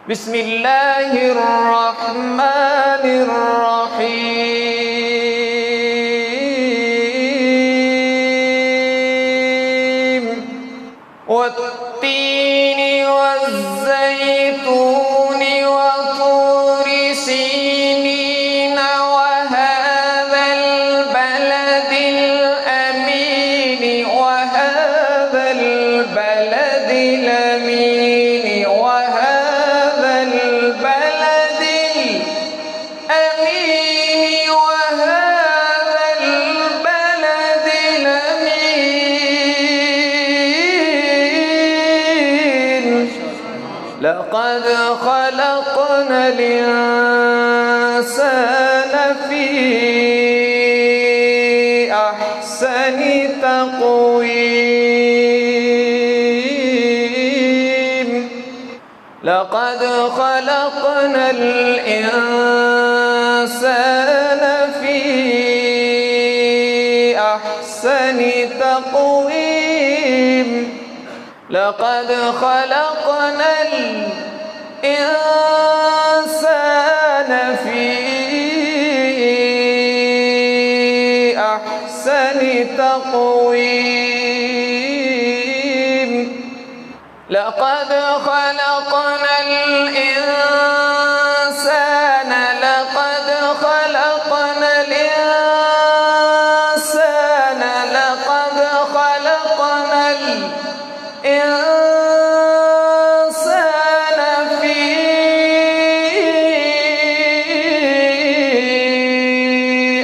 بسم الله الرحمن الرحيم والتين والزيتون وطور سينين وهذا البلد الأمين وهذا البلد الأمين وهذا البلد الأمين وهذا البلد الأمين لقد خلقنا الإنسان في أحسن تقويم لقد خلقنا الإنسان في أحسن تقويم لقد خلقنا الإنسان في أحسن تقويم لقد خلقنا الإنسان لقد خلقنا الإنسان لقد خلقنا الإنسان في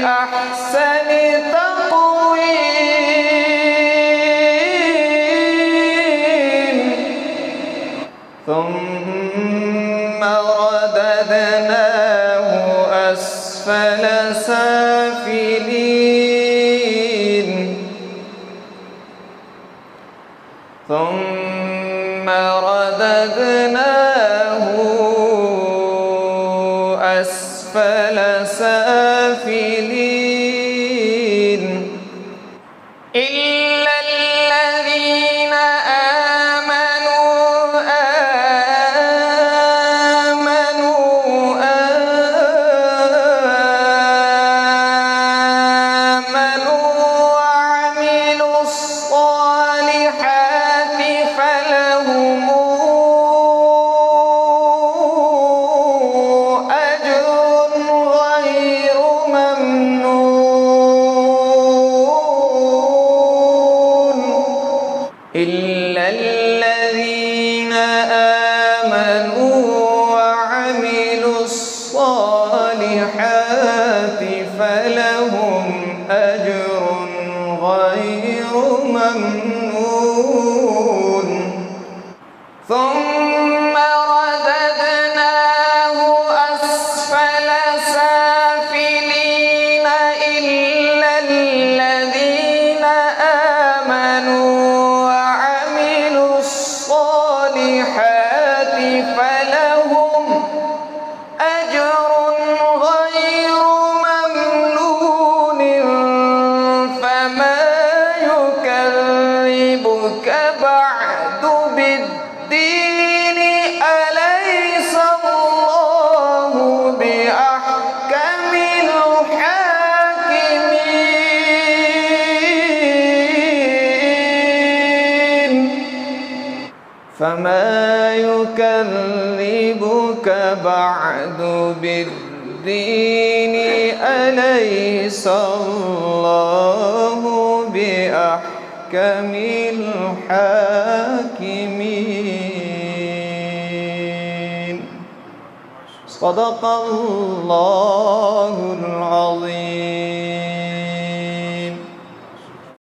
أحسن تقويم ثم رددناه أسفل سافلين ثم رددناه أسفل سافلين إلا الذين آمنوا وعملوا الصالحات فلهم أجر غير ممنون إلا الذين آمنوا وعملوا الصالحات فلهم أجر غير ممنون ثم رددناه أسفل سافلين إلا الذين آمنوا وعملوا الصالحات فلهم أجر غير ممنون فما يكذبك بعد بالدين أليس الله بأحكم الحاكمين فما يكذبك بعد بالدين أليس الله بأحكم الحاكمين صدق الله العظيم.